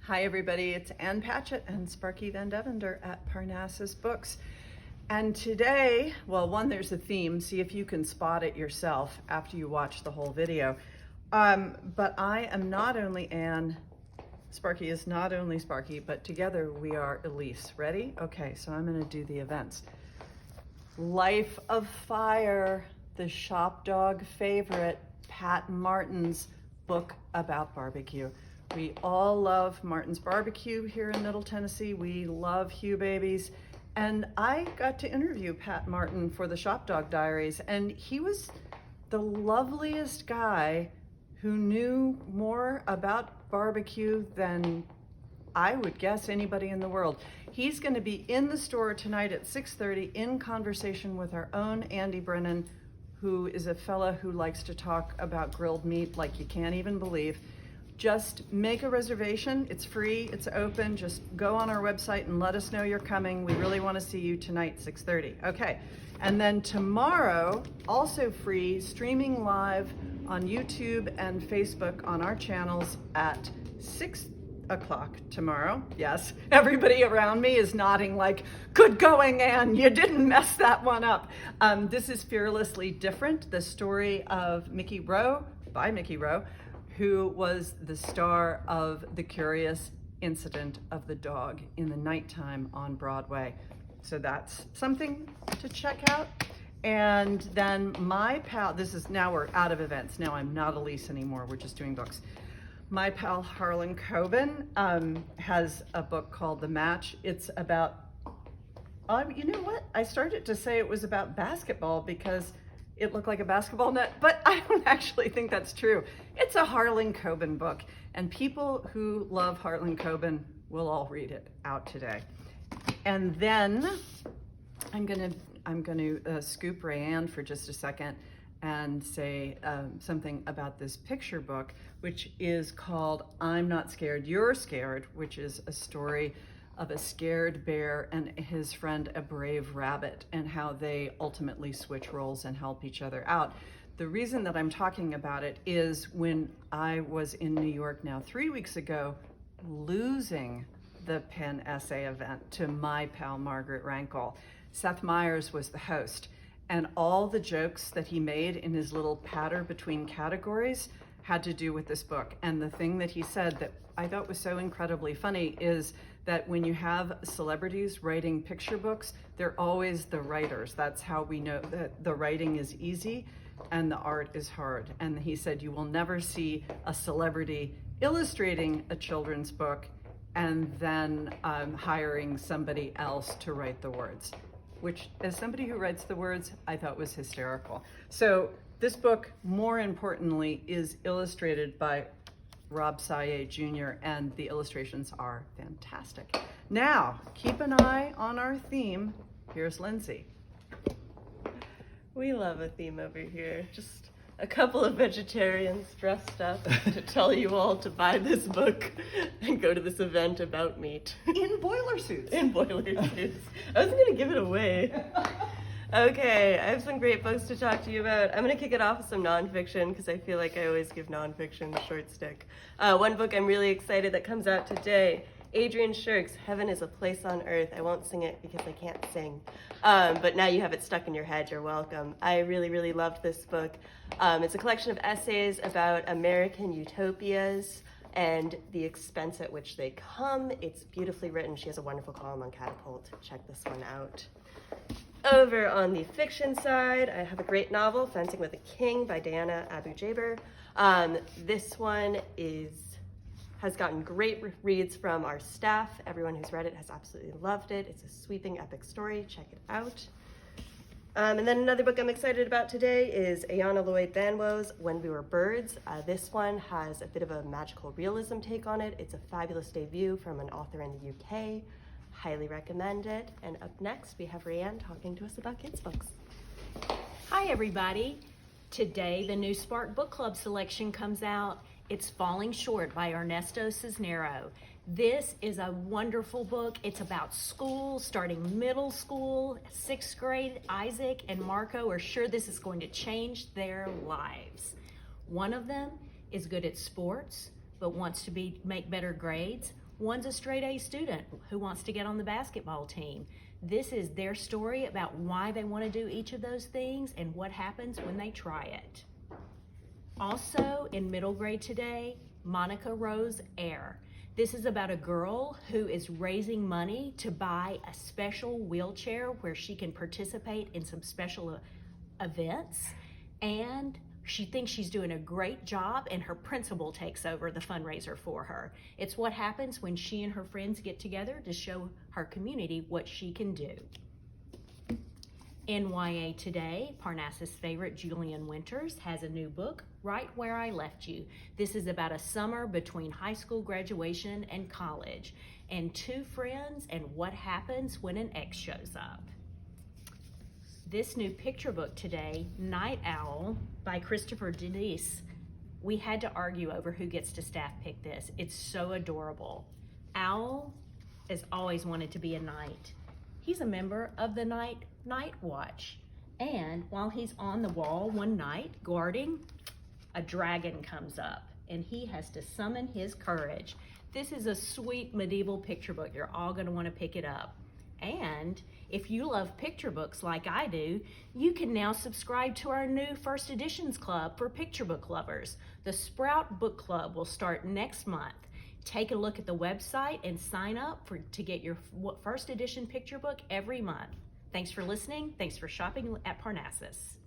Hi everybody, it's Ann Patchett and Sparky Van Devender at Parnassus Books. And today, well, one, there's a theme. See if you can spot it yourself after you watch the whole video. But I am not only Ann, Sparky is not only Sparky, but together we are Elise. Ready? Okay, so I'm gonna do the events. Life of Fire, the shop dog favorite, Pat Martin's book about barbecue. We all love Martin's Barbecue here in Middle Tennessee. We love Hugh babies. And I got to interview Pat Martin for the Shop Dog Diaries, and he was the loveliest guy who knew more about barbecue than I would guess anybody in the world. He's going to be in the store tonight at 6:30 in conversation with our own Andy Brennan, who is a fella who likes to talk about grilled meat like you can't even believe. Just make a reservation. It's free, it's open. Just go on our website and let us know you're coming. We really want to see you tonight, 6:30. Okay, and then tomorrow, also free, streaming live on YouTube and Facebook on our channels at 6 o'clock tomorrow. Yes, everybody around me is nodding like, good going, Ann, you didn't mess that one up. This is Fearlessly Different, the story of Mickey Rowe, by Mickey Rowe, who was the star of The Curious Incident of the Dog in the Nighttime on Broadway. So that's something to check out. And then my pal, now we're out of events. Now I'm not Elise anymore, we're just doing books. My pal Harlan Coben has a book called The Match. It's about, you know what? I started to say it was about basketball because it looked like a basketball net, but I don't actually think that's true. It's a Harlan Coben book, and people who love Harlan Coben will all read it out today. And then I'm gonna scoop Rae Ann for just a second and say something about this picture book, which is called I'm Not Scared, You're Scared, which is a story of a scared bear and his friend, a brave rabbit, and how they ultimately switch roles and help each other out. The reason that I'm talking about it is when I was in New York now 3 weeks ago, losing the Penn Essay event to my pal Margaret Rankle. Seth Meyers was the host, and all the jokes that he made in his little patter between categories had to do with this book. And the thing that he said that I thought was so incredibly funny is that when you have celebrities writing picture books, they're always the writers. That's how we know that the writing is easy and the art is hard. And he said you will never see a celebrity illustrating a children's book and then hiring somebody else to write the words, which as somebody who writes the words, I thought was hysterical. So this book, more importantly, is illustrated by Rob Saye Jr., and the illustrations are fantastic. Now, keep an eye on our theme. Here's Lindsay. We love a theme over here. Just a couple of vegetarians dressed up to tell you all to buy this book and go to this event about meat. In boiler suits. In boiler suits. I was gonna give it away. Okay, I have some great books to talk to you about. I'm going to kick it off with some nonfiction because I feel like I always give nonfiction the short stick. One book I'm really excited that comes out today, Adrian Shirk's Heaven is a Place on Earth. I won't sing it because I can't sing, but now you have it stuck in your head. You're welcome. I really, really loved this book. It's a collection of essays about American utopias and the expense at which they come. It's beautifully written. She has a wonderful column on Catapult. Check this one out. Over on the fiction side, I have a great novel, Fencing with a King by Diana Abu-Jaber. This one has gotten great reads from our staff. Everyone who's read it has absolutely loved it. It's a sweeping epic story. Check it out. And then another book I'm excited about today is Ayanna Lloyd Banwo's When We Were Birds. This one has a bit of a magical realism take on it. It's a fabulous debut from an author in the UK. Highly recommend it. And up next, we have Rae Ann talking to us about kids' books. Hi, everybody. Today, the new Spark Book Club selection comes out. It's Falling Short by Ernesto Cisnero. This is a wonderful book. It's about school, starting middle school, 6th grade. Isaac and Marco are sure this is going to change their lives. One of them is good at sports, but wants to make better grades. One's a straight A student who wants to get on the basketball team. This is their story about why they want to do each of those things and what happens when they try it. Also in middle grade today, Monica Rose Air. This is about a girl who is raising money to buy a special wheelchair where she can participate in some special events, and she thinks she's doing a great job, and her principal takes over the fundraiser for her. It's what happens when she and her friends get together to show her community what she can do. NYA Today, Parnassus' favorite Julian Winters has a new book, Right Where I Left You. This is about a summer between high school graduation and college, and two friends and what happens when an ex shows up. This new picture book today, Night Owl by Christopher Denise. We had to argue over who gets to staff pick this. It's so adorable. Owl has always wanted to be a knight. He's a member of the Night Watch. And while he's on the wall one night guarding, a dragon comes up and he has to summon his courage. This is a sweet medieval picture book. You're all gonna wanna pick it up. And if you love picture books like I do, you can now subscribe to our new First Editions Club for picture book lovers. The Sprout Book Club will start next month. Take a look at the website and sign up to get your first edition picture book every month. Thanks for listening. Thanks for shopping at Parnassus.